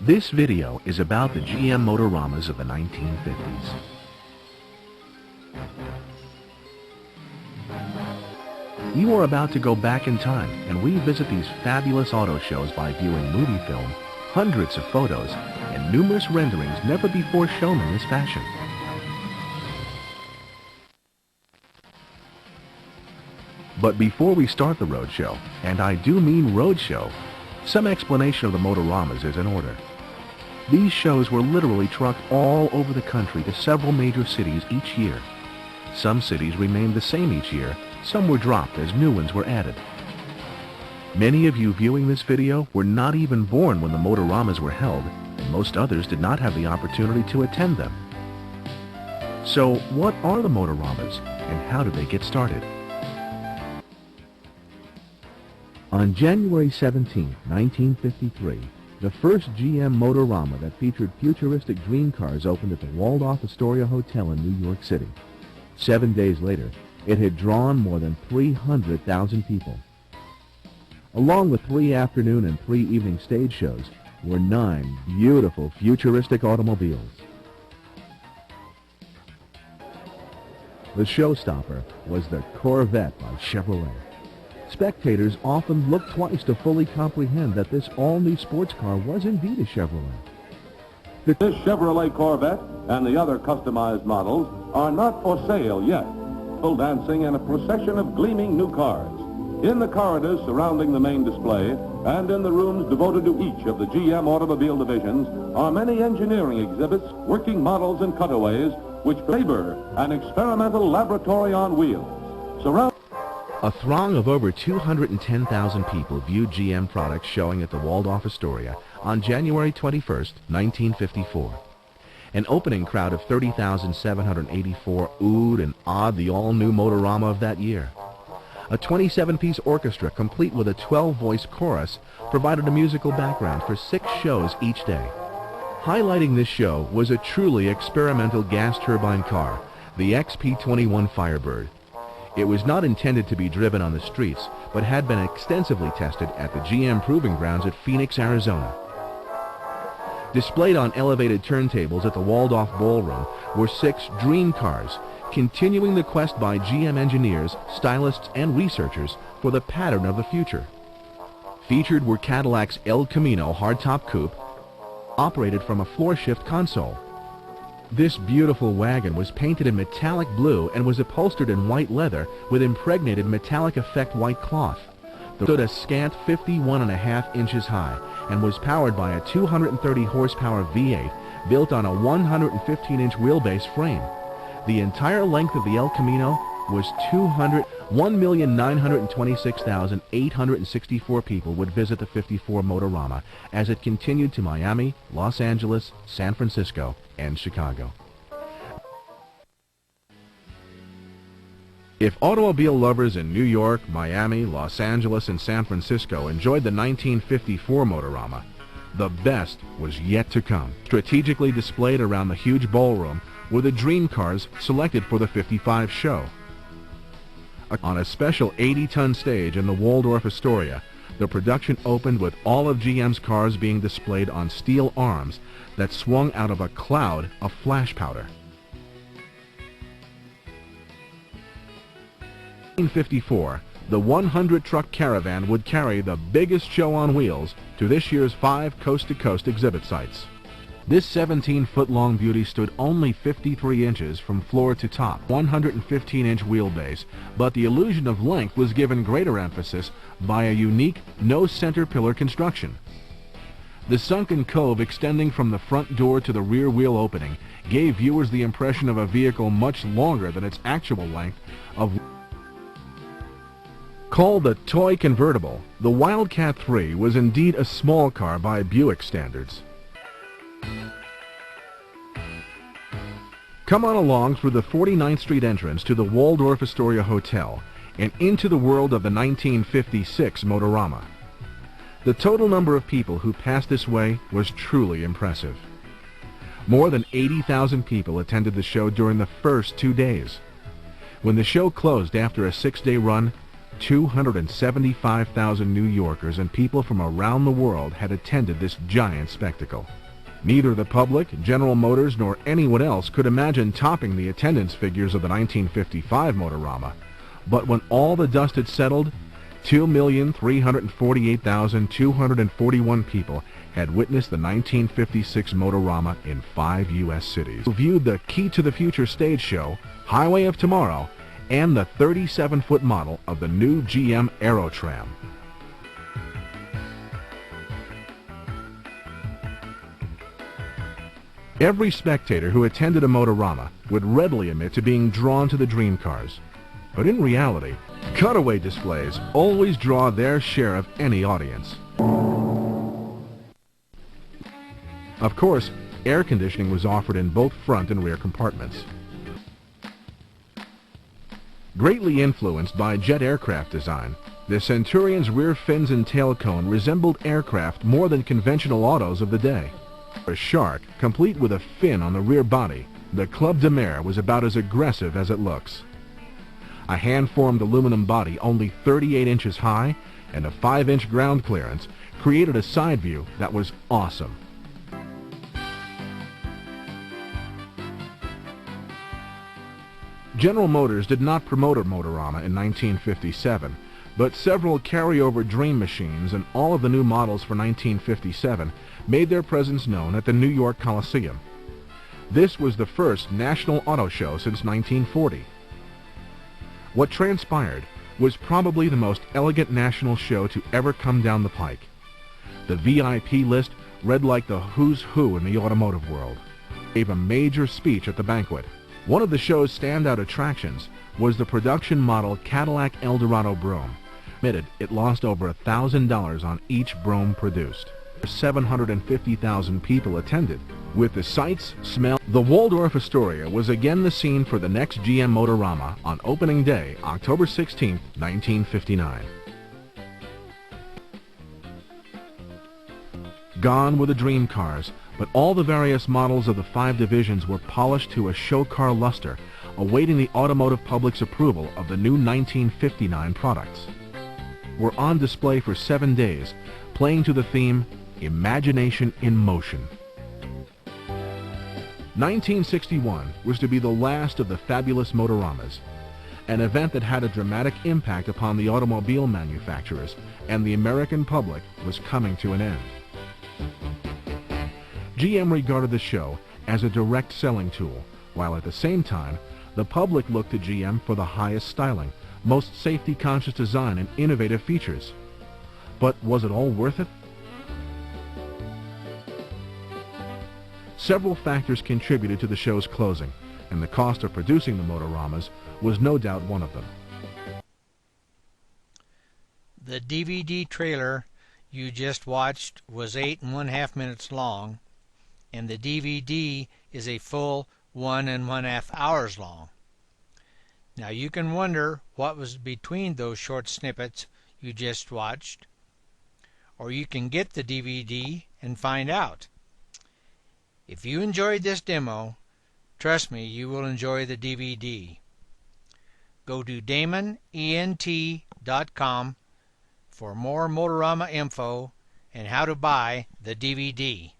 This video is about the GM Motoramas of the 1950s. You are about to go back in time and revisit these fabulous auto shows by viewing movie film, hundreds of photos, and numerous renderings never before shown in this fashion. But before we start the roadshow, and I do mean roadshow, some explanation of the Motoramas is in order. These shows were literally trucked all over the country to several major cities each year. Some cities remained the same each year, some were dropped as new ones were added. Many of you viewing this video were not even born when the Motoramas were held, and most others did not have the opportunity to attend them. So what are the Motoramas, and how did they get started? On January 17, 1953, the first GM Motorama that featured futuristic dream cars opened at the Waldorf Astoria Hotel in New York City. 7 days later, it had drawn more than 300,000 people. Along with 3 afternoon and 3 evening stage shows were 9 beautiful futuristic automobiles. The showstopper was the Corvette by Chevrolet. Spectators often looked twice to fully comprehend that this all-new sports car was indeed a Chevrolet. This Chevrolet Corvette and the other customized models are not for sale yet. Full dancing and a procession of gleaming new cars. In the corridors surrounding the main display and in the rooms devoted to each of the GM automobile divisions are many engineering exhibits, working models and cutaways which labor an experimental laboratory on wheels. A throng of over 210,000 people viewed GM products showing at the Waldorf Astoria on January 21, 1954. An opening crowd of 30,784 oohed and awed the all-new Motorama of that year. A 27-piece orchestra complete with a 12-voice chorus provided a musical background for 6 shows each day. Highlighting this show was a truly experimental gas turbine car, the XP-21 Firebird. It was not intended to be driven on the streets, but had been extensively tested at the GM Proving Grounds at Phoenix, Arizona. Displayed on elevated turntables at the Waldorf Ballroom were 6 dream cars, continuing the quest by GM engineers, stylists, and researchers for the pattern of the future. Featured were Cadillac's El Camino hardtop coupe, operated from a floor-shift console. This beautiful wagon was painted in metallic blue and was upholstered in white leather with impregnated metallic effect white cloth. It stood a scant 51.5 inches high and was powered by a 230 horsepower V8 built on a 115-inch wheelbase frame. The entire length of the El Camino was 1,926,864 people would visit the 54 Motorama as it continued to Miami, Los Angeles, San Francisco, and Chicago. If automobile lovers in New York, Miami, Los Angeles, and San Francisco enjoyed the 1954 Motorama, the best was yet to come. Strategically displayed around the huge ballroom were the dream cars selected for the 55 show. On a special 80-ton stage in the Waldorf Astoria, the production opened with all of GM's cars being displayed on steel arms that swung out of a cloud of flash powder. In 1954, the 100-truck caravan would carry the biggest show on wheels to this year's 5 coast-to-coast exhibit sites. This 17-foot-long beauty stood only 53 inches from floor to top, 115-inch wheelbase, but the illusion of length was given greater emphasis by a unique no-center pillar construction. The sunken cove extending from the front door to the rear wheel opening gave viewers the impression of a vehicle much longer than its actual length of. Called the toy convertible, the Wildcat III was indeed a small car by Buick standards. Come on along through the 49th Street entrance to the Waldorf Astoria Hotel and into the world of the 1956 Motorama. The total number of people who passed this way was truly impressive. More than 80,000 people attended the show during the first 2 days. When the show closed after a 6-day run, 275,000 New Yorkers and people from around the world had attended this giant spectacle. Neither the public, General Motors, nor anyone else could imagine topping the attendance figures of the 1955 Motorama. But when all the dust had settled, 2,348,241 people had witnessed the 1956 Motorama in 5 U.S. cities. Viewed the Key to the Future stage show, Highway of Tomorrow, and the 37-foot model of the new GM Aerotram. Every spectator who attended a Motorama would readily admit to being drawn to the dream cars. But in reality, cutaway displays always draw their share of any audience. Of course, air conditioning was offered in both front and rear compartments. Greatly influenced by jet aircraft design, the Centurion's rear fins and tail cone resembled aircraft more than conventional autos of the day. A shark, complete with a fin on the rear body, the Club de Mer was about as aggressive as it looks. A hand-formed aluminum body only 38 inches high and a 5-inch ground clearance created a side view that was awesome. General Motors did not promote a Motorama in 1957, but several carryover dream machines and all of the new models for 1957 made their presence known at the New York Coliseum. This was the first national auto show since 1940. What transpired was probably the most elegant national show to ever come down the pike. The VIP list read like the who's who in the automotive world. Gave a major speech at the banquet. One of the show's standout attractions was the production model Cadillac Eldorado Brougham. Admitted it lost over $1,000 on each Brougham produced. 750,000 people attended. With the sights, smell, the Waldorf Astoria was again the scene for the next GM Motorama on opening day, October 16, 1959. Gone were the dream cars, but all the various models of the 5 divisions were polished to a show car luster, awaiting the automotive public's approval of the new 1959 products. Were on display for 7 days, playing to the theme, Imagination in Motion. 1961 was to be the last of the fabulous Motoramas, an event that had a dramatic impact upon the automobile manufacturers, and the American public was coming to an end. GM regarded the show as a direct selling tool, while at the same time, the public looked to GM for the highest styling, most safety-conscious design and innovative features. But was it all worth it? Several factors contributed to the show's closing, and the cost of producing the Motoramas was no doubt one of them. The DVD trailer you just watched was 8.5 minutes long, and the DVD is a full 1.5 hours long. Now you can wonder what was between those short snippets you just watched, or you can get the DVD and find out. If you enjoyed this demo, trust me, you will enjoy the DVD. Go to DamonENT.com for more Motorama info and how to buy the DVD.